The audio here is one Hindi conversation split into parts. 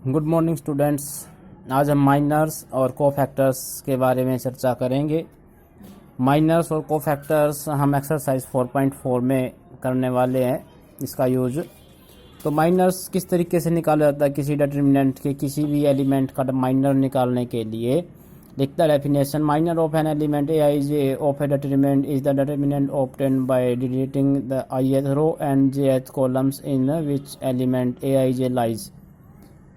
Good morning students. आज हम माइनर्स और कोफैक्टर्स के बारे में चर्चा करेंगे। माइनर्स और कोफैक्टर्स हम एक्सरसाइज 4.4 में करने वाले हैं इसका यूज। तो माइनर्स किस तरीके से निकाला जाता है किसी डिटरमिनेंट के किसी भी एलिमेंट का माइनर निकालने के लिए। लिखता definition, minor of an element A I J of a determinant is the determinant obtained by deleting the ith row and jth columns in which element A I J lies.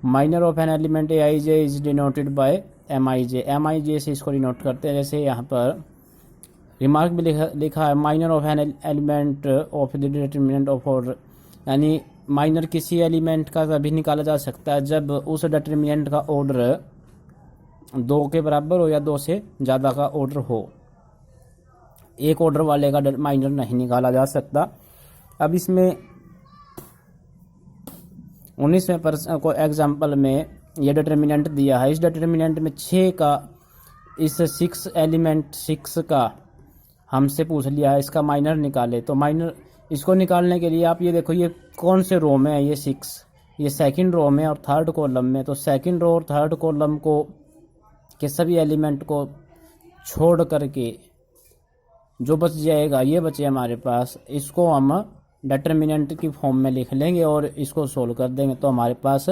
Minor of an element A I J is denoted by M I J से इसको डिनोट करते हैं। जैसे यहाँ पर रिमार्क भी लिखा है, minor of an element of the determinant of order, यानी माइनर किसी एलिमेंट का तभी निकाला जा सकता है जब उस डिटरमिनेंट का ऑर्डर 2 के बराबर हो या 2 से ज़्यादा का ऑर्डर हो। एक ऑर्डर वाले का माइनर नहीं निकाला जा सकता। अब इसमें 19वें को एग्जाम्पल में ये डिटरमिनेंट दिया है। इस डिटरमिनेंट में 6 का, इस 6 एलिमेंट 6 का हमसे पूछ लिया है इसका माइनर निकाले। तो माइनर इसको निकालने के लिए आप ये देखो, ये कौन से रो में है, ये 6, ये सेकंड रो में और थर्ड कॉलम में। तो सेकंड रो और थर्ड कॉलम को के सभी एलिमेंट को छोड़ करके जो बच जाएगा, ये बचे हमारे पास, इसको हम डिटरमिनेंट की फॉर्म में लिख लेंगे और इसको सोल्व कर देंगे तो हमारे पास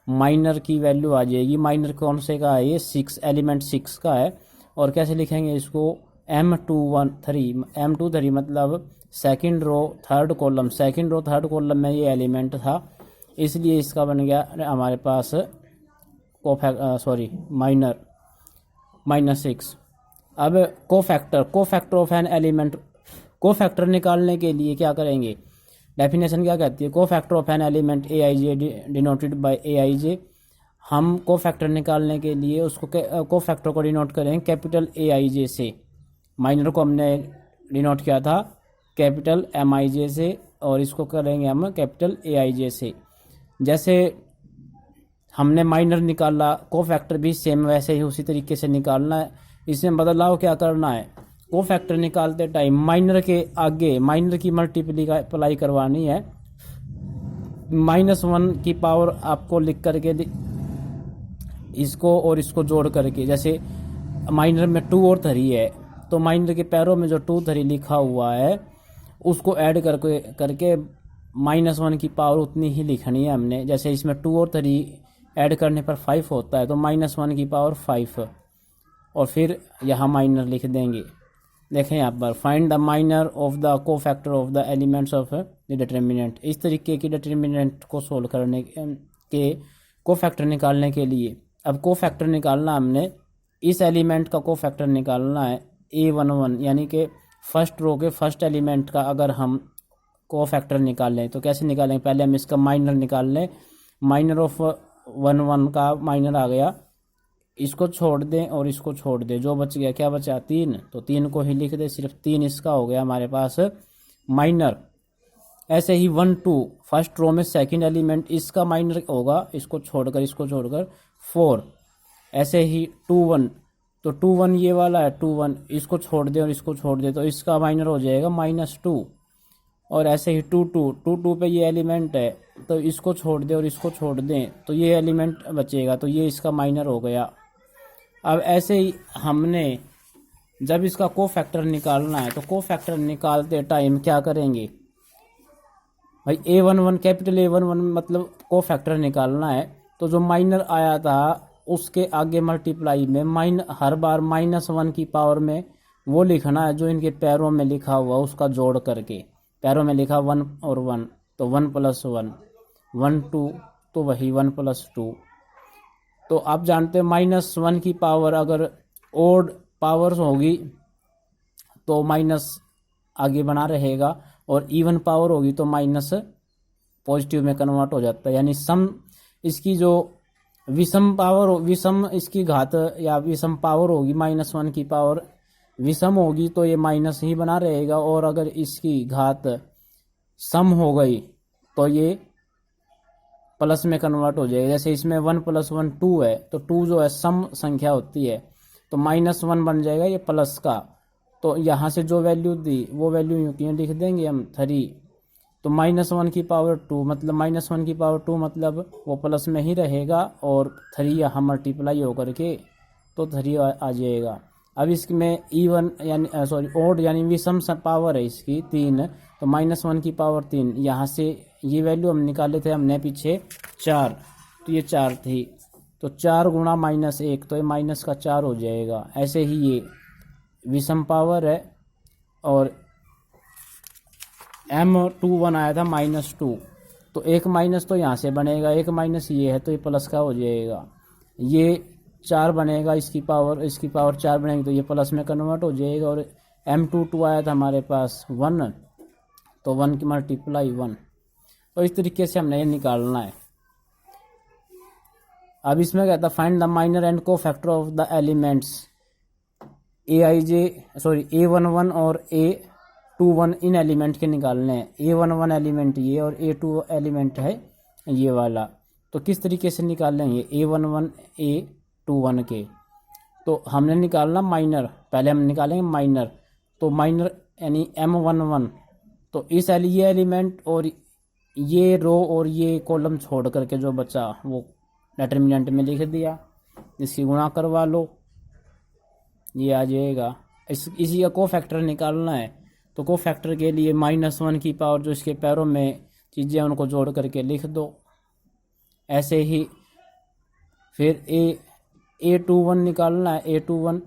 माइनर की वैल्यू आ जाएगी। माइनर कौन से का है, ये 6 एलिमेंट 6 का है। और कैसे लिखेंगे इसको, M23 मतलब second row third column, second row third column में ये एलिमेंट था, इसलिए इसका बन गया हमारे पास माइनर -6। अब cofactor of an element, cofactor निकालने के लिए क्या करेंगे, डेफिनेशन क्या कहती है, cofactor of an element A I J denoted by A I J. हम कोफैक्टर निकालने के लिए उसको कोफैक्टर को डिनोट करेंगे कैपिटल ए आई जे से। माइनर को हमने डिनोट किया था कैपिटल एम आई जे से और इसको करेंगे हम कैपिटल ए आई जे से। जैसे हमने माइनर निकाला, कोफैक्टर भी सेम वैसे ही उसी तरीके से निकालना है। इसमें बदलाव क्या करना है, कोफैक्टर निकालते टाइम माइनर के आगे माइनर की मल्टीप्लाई करवानी है। -1 की पावर आपको लिख करके इसको और इसको जोड़ करके, जैसे माइनर में 2 और 3 है तो माइनर के पैरों में जो 2 3 लिखा हुआ है उसको ऐड करके -1 की पावर उतनी ही लिखनी है हमने। जैसे इसमें 2 और 3 ऐड करने पर 5 होता है तो -1 की पावर 5 और फिर यहाँ माइनर लिख देंगे। देखें यहाँ पर, find the minor of the cofactor of the elements of the determinant. इस तरीके की डिटरमिनेंट को सोल्व करने के कोफैक्टर निकालने के लिए, अब कोफैक्टर निकालना हमने, इस एलिमेंट का कोफैक्टर निकालना है A11, यानी कि फर्स्ट रो के फर्स्ट एलिमेंट का अगर हम कोफैक्टर निकालें तो कैसे निकालेंगे, पहले हम इसका माइनर निकाल लें। माइनर ऑफ 1 का माइनर आ गया, इसको छोड़ दें और इसको छोड़ दें, जो बच गया, क्या बचा, 3, तो 3 को ही लिख दे, सिर्फ 3 इसका हो गया हमारे पास माइनर। ऐसे ही 1 2 फर्स्ट रो में सेकंड एलिमेंट, इसका माइनर होगा, इसको छोड़कर 4। ऐसे ही 2 1, तो 2 1 ये वाला है 2 1, इसको छोड़ दे और इसको छोड़ दे तो इसका माइनर हो जाएगा -2। और ऐसे ही 2 2 पे ये एलिमेंट है तो इसको छोड़ दे और इसको छोड़ दें तो ये एलिमेंट बचेगा, तो ये इसका माइनर हो गया। अब ऐसे ही हमने जब इसका कोफैक्टर निकालना है तो कोफैक्टर निकालते टाइम क्या करेंगे भाई, A11 कैपिटल A11 मतलब कोफैक्टर निकालना है तो जो माइनर आया था उसके आगे मल्टीप्लाई में हर बार -1 की पावर में वो लिखना है जो इनके पैरों में लिखा हुआ उसका जोड़ करके। पैरों में लिखा 1 और 1 तो 1 + 1, 1 2 तो वही 1 + 2। तो आप जानते हैं -1 की पावर अगर ओड पावर्स होगी तो माइनस आगे बना रहेगा और इवन पावर होगी तो माइनस पॉजिटिव में कन्वर्ट हो जाता है। यानी सम इसकी जो विषम इसकी घात या विषम पावर होगी, -1 की पावर विषम होगी तो ये माइनस ही बना रहेगा, और अगर इसकी घात सम हो गई तो ये प्लस में कन्वर्ट हो जाएगा। जैसे इसमें 1 + 1 2 है तो 2 जो है सम संख्या होती है तो -1 बन जाएगा ये प्लस का। तो यहाँ से जो वैल्यू दी वो वैल्यू यूँ लिख देंगे हम 3, तो -1 की पावर 2 मतलब -1 की पावर 2 मतलब वो प्लस में ही रहेगा और 3 यहाँ मल्टीप्लाई होकर के तो 3 आ जाएगा। अब इसमें इवन यानी सॉरी ओड यानी विषम पावर है इसकी 3, तो -1 की पावर 3 यहाँ से ये वैल्यू हम निकाले थे हमने पीछे 4, तो ये 4 थी, तो 4 गुणा -1 तो ये माइनस का 4 हो जाएगा। ऐसे ही ये विषम पावर है और M21 आया था -2, तो एक माइनस तो यहाँ से बनेगा, एक माइनस ये है तो ये प्लस का हो जाएगा। ये 4 बनेगा, इसकी पावर 4 बनेगी तो ये प्लस में कन्वर्ट हो जाएगा। और M22 आया था हमारे पास 1, तो 1 की मल्टीप्लाई 1, तो इस तरीके से हमने ये निकालना है। अब इसमें कहता find the minor and cofactor of the elements A11 और A21 इन एलिमेंट के निकालने हैं। A11 एलिमेंट ये और A2 एलिमेंट है ये वाला, तो किस तरीके से निकाल लेंगे A11 A21 के, तो हमने निकालना माइनर, पहले हम निकालेंगे माइनर, तो माइनर यानी M11, तो इस ये एलिमेंट और ये रो और ये कॉलम छोड़ करके जो बचा वो डिटरमिनेंट में लिख दिया, इसकी गुणा करवा लो, ये आ जाएगा। इसी का को फैक्टर निकालना है, तो को फैक्टर के लिए -1 की पावर जो इसके पैरों में चीज़ें उनको जोड़ करके लिख दो। ऐसे ही फिर A21 निकालना है, A21,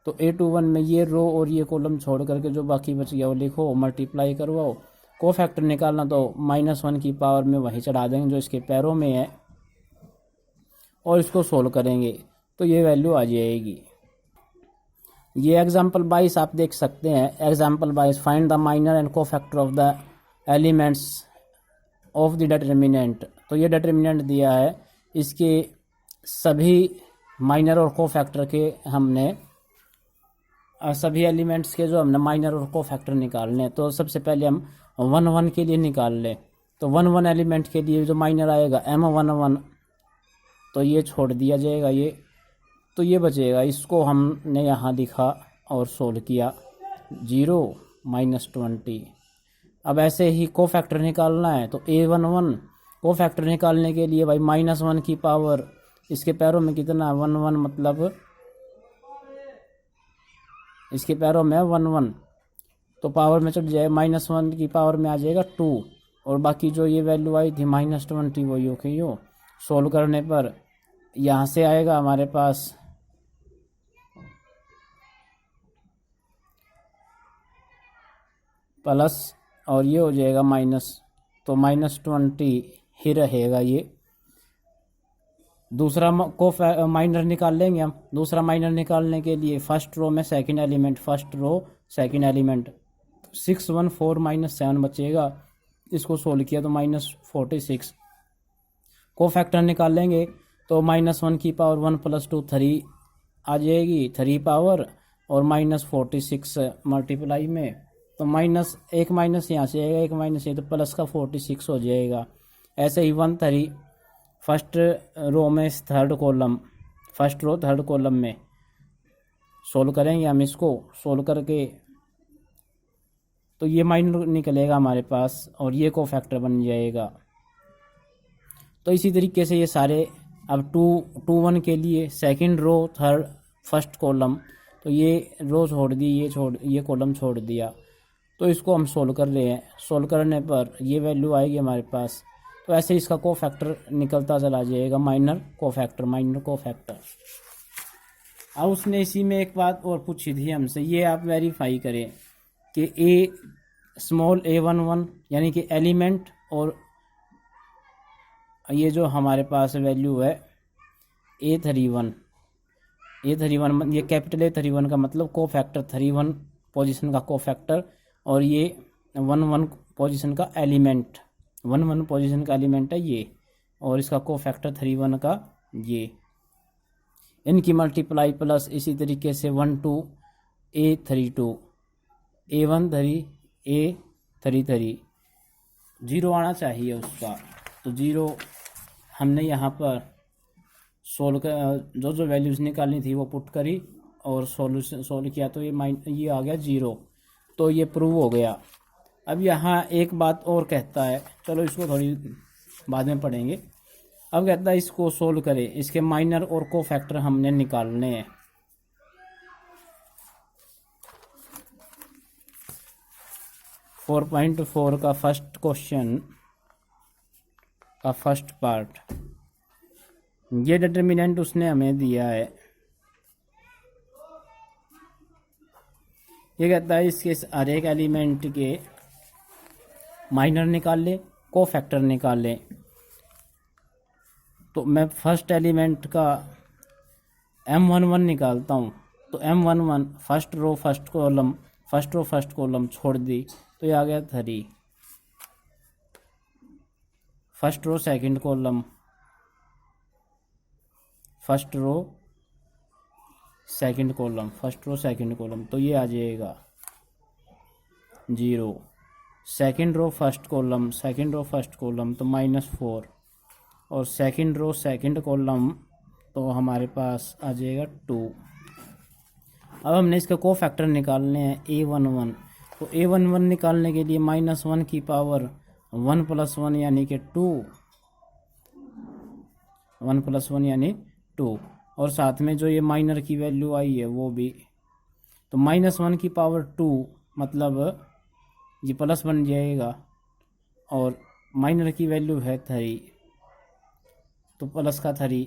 तो A21 में ये रो और ये कॉलम छोड़ करके जो बाकी बच गया वो लिखो, मल्टीप्लाई करवाओ। को फैक्टर निकालना तो -1 की पावर में वहीं चढ़ा देंगे जो इसके पैरों में है और इसको सोल्व करेंगे तो ये वैल्यू आ जाएगी। ये एग्जाम्पल 22 आप देख सकते हैं। Example 22 find the minor and cofactor of the elements of the determinant, तो ये डिटरमिनेंट दिया है, इसके सभी माइनर और को फैक्टर के हमने सभी एलिमेंट्स के जो हमने माइनर और को फैक्टर निकालने, तो सबसे पहले हम 1 के लिए निकाल लें। तो 1 एलिमेंट के लिए जो माइनर आएगा M11, तो ये छोड़ दिया जाएगा, ये तो ये बचेगा, इसको हमने यहाँ लिखा और सोल्व किया 0 -20। अब ऐसे ही को फैक्टर निकालना है, तो A11 को फैक्टर निकालने के लिए भाई -1 की पावर इसके पैरों में कितना 1 मतलब इसके पैरों में 1, तो पावर में चढ़ जाए -1 की पावर में आ जाएगा 2, और बाकी जो ये वैल्यू आई थी -20 वो यो सोल्व करने पर यहाँ से आएगा हमारे पास प्लस और ये हो जाएगा माइनस, तो -20 ही रहेगा ये। दूसरा को माइनर निकाल लेंगे हम। दूसरा माइनर निकालने के लिए फर्स्ट रो में second element, first row second element 614 -7 बचेगा, इसको सोल्व किया तो -46। को फैक्टर निकाल लेंगे तो -1 की पावर 1 + 2 3 आ जाएगी, 3 पावर और -46 मल्टीप्लाई में, तो एक माइनस यहाँ से आएगा, एक माइनस ये, तो प्लस का 46 हो जाएगा। ऐसे ही 1 3 फर्स्ट रो में third column, first row third column में सोल्व करेंगे हम, इसको सोल्व करके तो ये माइनर निकलेगा हमारे पास और ये को फैक्टर बन जाएगा। तो इसी तरीके से ये सारे अब 2 1 के लिए second row third first column, तो ये रो छोड़ दी, ये कॉलम छोड़ दिया, तो इसको हम सोल्व कर रहे हैं। सोल्व करने पर ये वैल्यू आएगी हमारे पास, तो ऐसे इसका को फैक्टर निकलता चला जाएगा, माइनर को फैक्टर। अब उसने इसी में एक बात और पूछी थी हमसे, ये आप वेरीफाई करें कि स्मॉल a11 यानी कि एलिमेंट और ये जो हमारे पास वैल्यू है A31 ये कैपिटल A31 का मतलब को फैक्टर 31 पोजीशन का को फैक्टर, और ये 1 पोजीशन का एलिमेंट, 1 पोजीशन का एलिमेंट है ये, और इसका को फैक्टर 31 का ये, इनकी मल्टीप्लाई प्लस इसी तरीके से 1 2 A32 A1 3 A33 0 आना चाहिए उसका, तो 0 हमने यहाँ पर सोल्व कर जो वैल्यूज़ निकालनी थी वो पुट करी और सोल्व किया, तो ये आ गया 0, तो ये प्रूव हो गया। अब यहाँ एक बात और कहता है, चलो इसको थोड़ी बाद में पढ़ेंगे। अब कहता है इसको सोल्व करें, इसके माइनर और को फैक्टर हमने निकालने हैं। फोर पॉइंट फोर का फर्स्ट क्वेश्चन का फर्स्ट पार्ट, ये डिटर्मिनेंट उसने हमें दिया है। ये कहता है इसके हर एक एलिमेंट के माइनर निकाल ले, को फैक्टर निकाल ले। तो मैं फर्स्ट एलिमेंट का M11 निकालता हूँ। तो M11 first row first column छोड़ दी, तो ये आ गया 3। First row second column, first row second column, तो ये आ जाएगा 0। सेकंड रो फर्स्ट कॉलम तो -4, और सेकंड रो सेकंड कॉलम तो हमारे पास आ जाएगा 2। अब हमने इसका को फैक्टर निकालने हैं A11। तो A11 निकालने के लिए -1 की पावर 1 + 1 यानी कि 2, 1 + 1 यानी 2, और साथ में जो ये माइनर की वैल्यू आई है वो भी। तो -1 की पावर 2 मतलब ये प्लस बन जाएगा, और माइनर की वैल्यू है 3, तो प्लस का 3।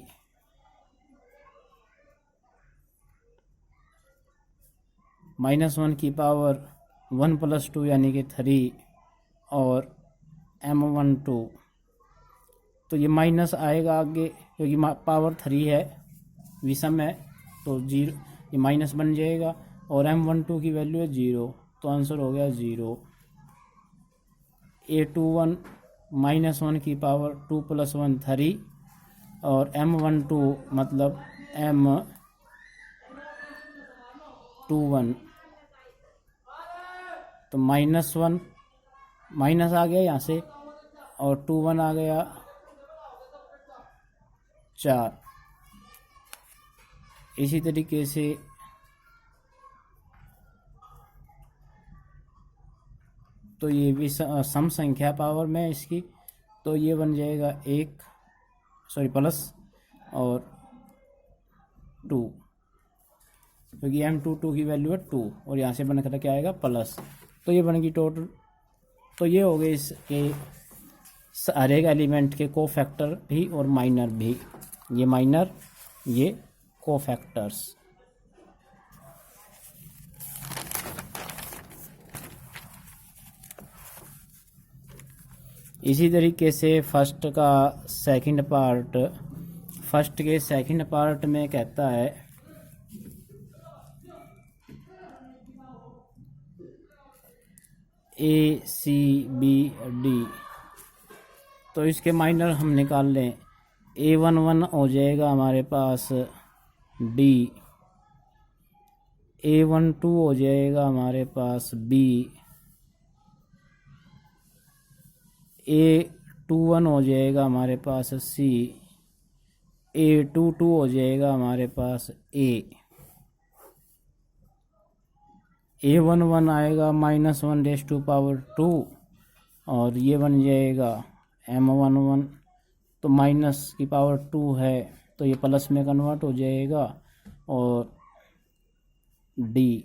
-1 की पावर 1 + 2 यानी कि 3, और M12, तो ये माइनस आएगा आगे क्योंकि पावर 3 है, विषम है, तो 0 ये माइनस बन जाएगा, और M12 की वैल्यू है 0, तो आंसर हो गया 0। A21 -1 की पावर 2 + 1 3, और M12 मतलब M21, तो -1 माइनस आ गया यहाँ से, और 21 आ गया 4। इसी तरीके से तो ये भी सम संख्या पावर में इसकी, तो ये बन जाएगा प्लस और 2, क्योंकि M22 की वैल्यू है 2, और यहाँ से बनकर क्या आएगा प्लस, तो ये बनेगी टोटल। तो ये हो गए इसके हर एक एलिमेंट के को फैक्टर भी और माइनर भी, ये माइनर ये को फैक्टर्स। इसी तरीके से फर्स्ट के सेकंड पार्ट में कहता है ACBD, तो इसके माइनर हम निकाल लें। A11 हो जाएगा हमारे पास D, A12 हो जाएगा हमारे पास B, A21 हो जाएगा हमारे पास C, A22 हो जाएगा हमारे पास A, A11 आएगा -1⁻², और ये बन जाएगा M11, तो माइनस की पावर 2 है, तो ये प्लस में कन्वर्ट हो जाएगा, और D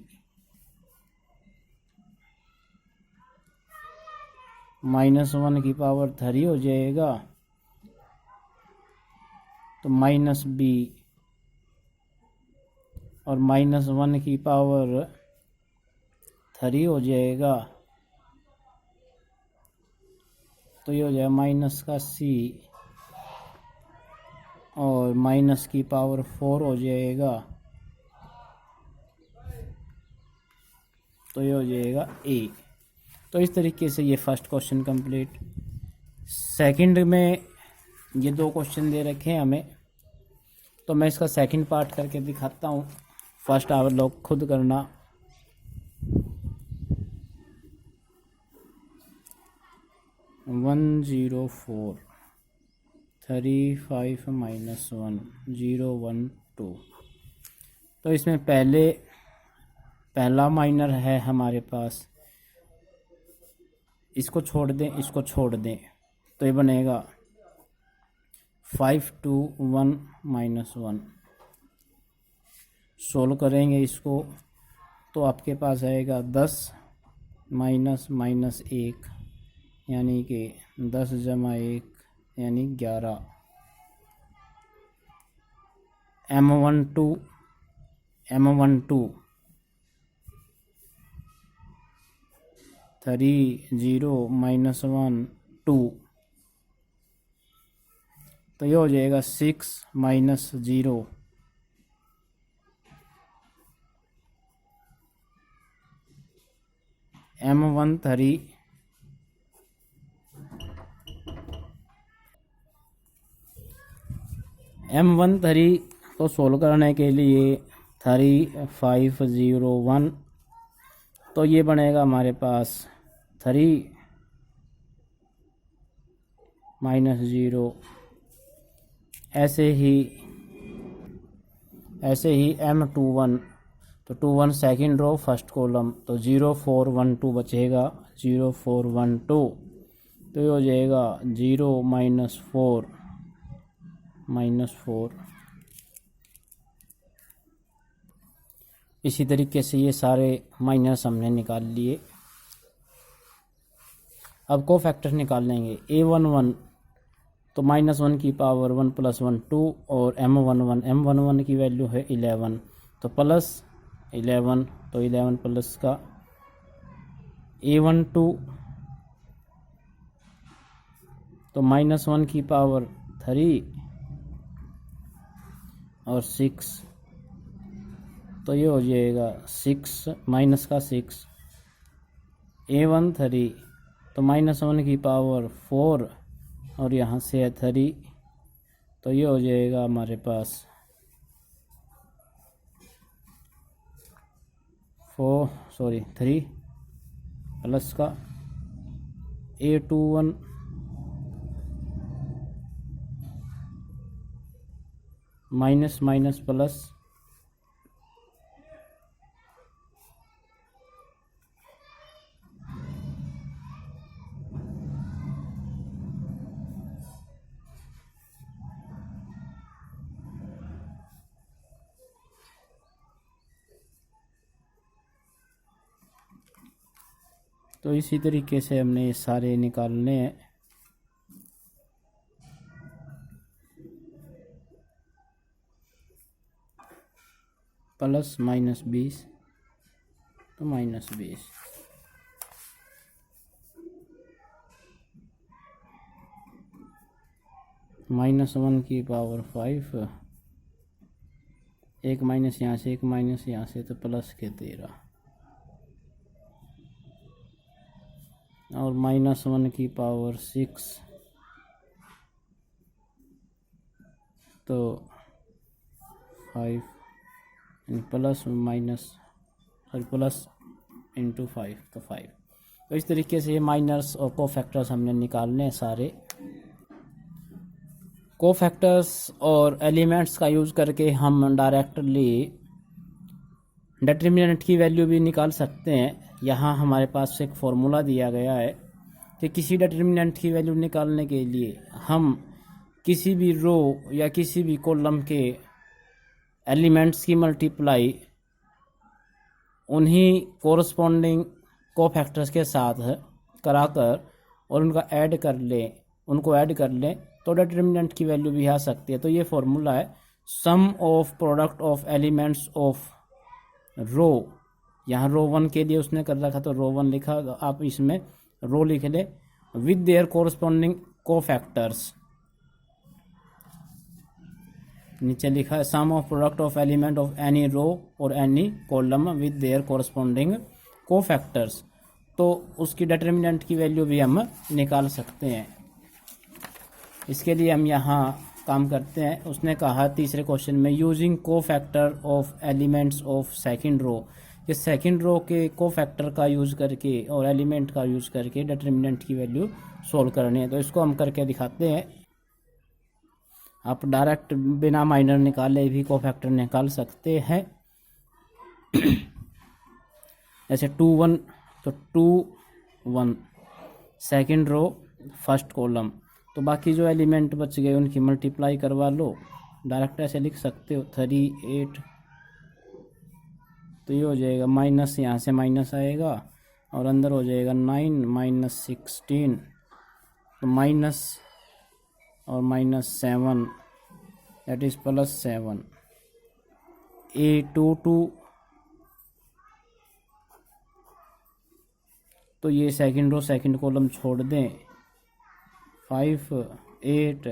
-1 की पावर 3 हो जाएगा, तो -B, और -1 की पावर 3 हो जाएगा, तो ये हो जाएगा माइनस का C, और माइनस की पावर 4 हो जाएगा, तो ये हो जाएगा A। तो इस तरीके से ये फर्स्ट क्वेश्चन कंप्लीट। सेकंड में ये 2 क्वेश्चन दे रखे हैं हमें, तो मैं इसका सेकंड पार्ट करके दिखाता हूँ। फर्स्ट आप लोग खुद करना। वन 0 4 3 5 -1 0 1 2। तो इसमें पहला माइनर है हमारे पास इसको छोड़ दें, इसको छोड़ दें, तो ये बनेगा 5 2 1 -1। सोल्व करेंगे इसको तो आपके पास आएगा 10 -1 यानी कि 10 जमा 1 यानी 11। M12 3 0 -1 2, तो ये हो जाएगा 6 -0 M13 को सोल्व करने के लिए 3 5 0 1, तो ये बनेगा हमारे पास 3 -0। ऐसे ही M21, तो 21 सेकेंड रो फर्स्ट कॉलम, तो 0 4 1 2 बचेगा, 0 4 1 2, तो ये हो जाएगा 0 -4 -4। इसी तरीके से ये सारे माइनस हमने निकाल लिए। अब को फैक्टर निकाल लेंगे। A11 तो -1 की पावर 1 + 1 2, और M11 की वैल्यू है 11, तो प्लस 11, तो 11 प्लस का A12 तो -1 की पावर 3 और 6, तो ये हो जाएगा 6 माइनस का 6। A13 तो -1 की पावर 4 और यहाँ से है 3, तो ये हो जाएगा हमारे पास 3 प्लस का A21 माइनस प्लस तो इसी तरीके से हमने ये सारे निकालने हैं। प्लस -20 तो -20, -1 की पावर 5, एक माइनस यहाँ से, एक माइनस यहाँ से, तो प्लस के 13, और -1 की पावर 6, तो 5 प्लस इंटू 5, तो 5। तो इस तरीके से माइनर्स और कोफैक्टर्स हमने निकालने हैं सारे। कोफैक्टर्स और एलिमेंट्स का यूज़ करके हम डायरेक्टली डिटर्मिनेंट की वैल्यू भी निकाल सकते हैं। यहाँ हमारे पास एक फॉर्मूला दिया गया है कि किसी डिटर्मिनेंट की वैल्यू निकालने के लिए हम किसी भी रो या किसी भी कॉलम के एलिमेंट्स की मल्टीप्लाई उन्हीं कोरस्पॉन्डिंग कोफैक्टर्स के साथ कराकर और उनको ऐड कर लें तो डिटर्मिनेंट की वैल्यू भी आ सकती है। तो ये फॉर्मूला है sum of product of elements of row. यहाँ रो 1 के लिए उसने कर रखा तो रो 1 लिखा, आप इसमें रो लिख ले विद देयर कोरस्पॉन्डिंग कोफैक्टर्स। नीचे लिखा है sum of product of element of any row और any column with their corresponding cofactors. तो उसकी डिटर्मिनेंट की वैल्यू भी हम निकाल सकते हैं। इसके लिए हम यहाँ काम करते हैं। उसने कहा तीसरे क्वेश्चन में using cofactor of elements of second row, कि सेकंड रो के कोफैक्टर का यूज़ करके और एलिमेंट का यूज़ करके डिटर्मिनेंट की वैल्यू सोल्व करनी है। तो इसको हम करके दिखाते हैं। आप डायरेक्ट बिना माइनर निकाले भी कोफैक्टर निकाल सकते हैं। जैसे 2 1 तो 2 1 सेकंड रो फर्स्ट कॉलम। तो बाकी जो एलिमेंट बच गए उनकी मल्टीप्लाई करवा लो, डायरेक्ट ऐसे लिख सकते हो 3 8। तो ये हो जाएगा माइनस, यहाँ से माइनस आएगा और अंदर हो जाएगा 9 माइनस 16, तो माइनस और minus 7 that is plus 7। A22 तो ये सेकंड रो सेकंड कॉलम छोड़ दें, 5 8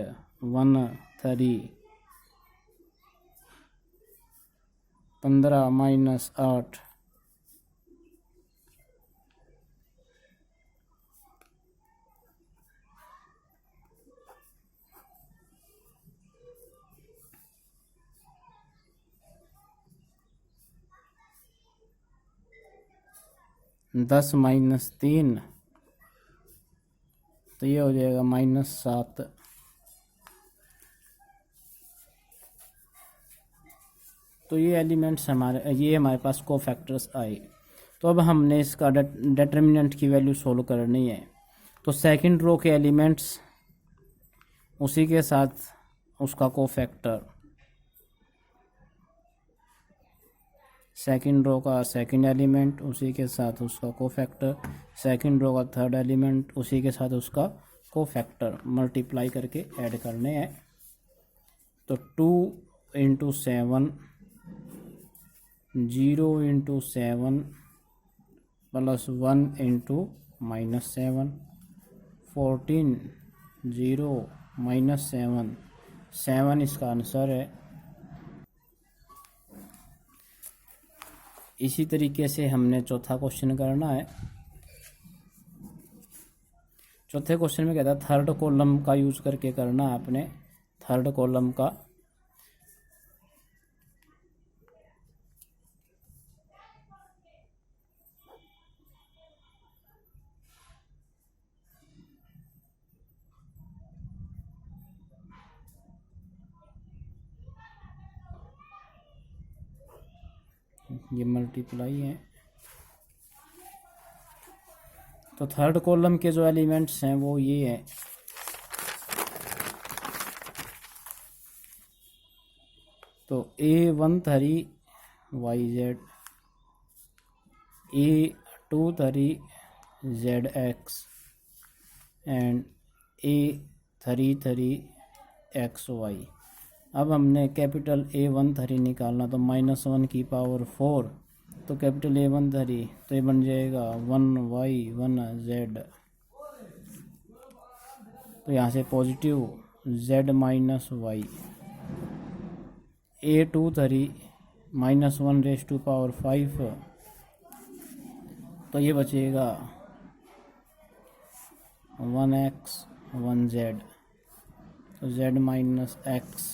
1 3 15 माइनस 8 10 माइनस 3 तो ये हो जाएगा माइनस 7। तो ये एलिमेंट्स हमारे पास कोफैक्टर्स आए। तो अब हमने इसका डिटर्मिनेंट की वैल्यू सोल्व करनी है। तो सेकंड रो के एलिमेंट्स उसी के साथ उसका कोफैक्टर, सेकंड रो का सेकंड एलिमेंट उसी के साथ उसका कोफैक्टर, सेकंड रो का थर्ड एलिमेंट उसी के साथ उसका कोफैक्टर मल्टीप्लाई करके ऐड करने हैं। तो 2 into 7 0 into 7 plus 1 into minus 7 14 0 minus 7 7 इसका आंसर है। इसी तरीके से हमने चौथा क्वेश्चन करना है। चौथे क्वेश्चन में कहता है थर्ड कॉलम का यूज करके करना है आपने, थर्ड कॉलम का। ये मल्टीप्लाई है। तो थर्ड कॉलम के जो एलिमेंट्स हैं वो ये हैं, तो A13 YZ, A23 ZX and A33 XY। अब हमने कैपिटल A13 निकालना, तो -1 की पावर 4, तो कैपिटल A13 तो ये बन जाएगा 1Y 1Z। तो यहाँ से positive Z minus Y। A23 -1 raise to power 5, तो ये बचेगा 1X 1Z, तो Z माइनस X।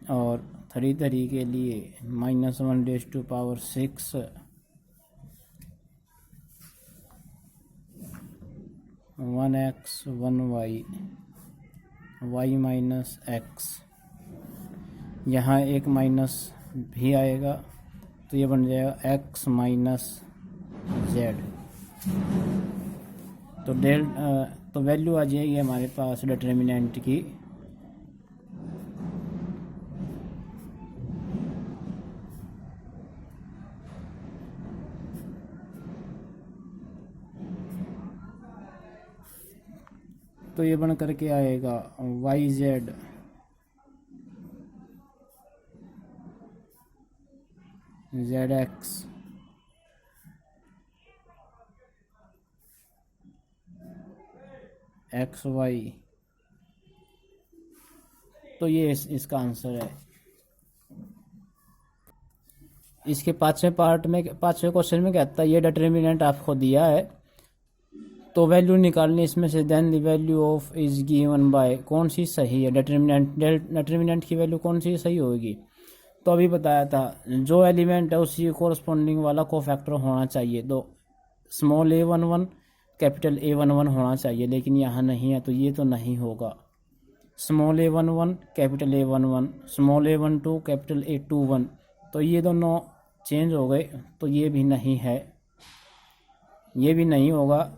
और 3 के लिए -1 raise to power 6, 1X 1Y Y minus X। यहाँ एक माइनस भी आएगा, तो ये बन जाएगा X माइनस Z। तो वैल्यू आ जाएगी हमारे पास डिटर्मिनेंट की तो ये बन करके आएगा YZ ZX XY। तो ये इसका आंसर है। इसके पांचवें क्वेश्चन में कहता है ये डिटर्मिनेंट आपको दिया है, तो वैल्यू निकालनी इसमें से, then the value of is given by, कौन सी सही है, डिटर्मिनेंट की वैल्यू कौन सी सही होगी। तो अभी बताया था जो एलिमेंट है उसी कोरस्पॉन्डिंग वाला कोफैक्टर होना चाहिए, तो स्मॉल a11 कैपिटल A11 होना चाहिए, लेकिन यहाँ नहीं है तो ये तो नहीं होगा। Small a11 capital A11, small a12 capital A21, तो ये दोनों चेंज हो गए तो ये भी नहीं है, ये भी नहीं होगा।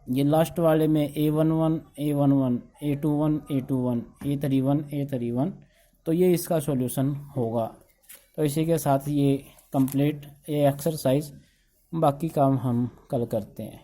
ये लास्ट वाले में A11 A11 A21 A21 A31 A31, तो ये इसका सॉल्यूशन होगा। तो इसी के साथ ये कंप्लीट ये एक्सरसाइज, बाकी काम हम कल करते हैं।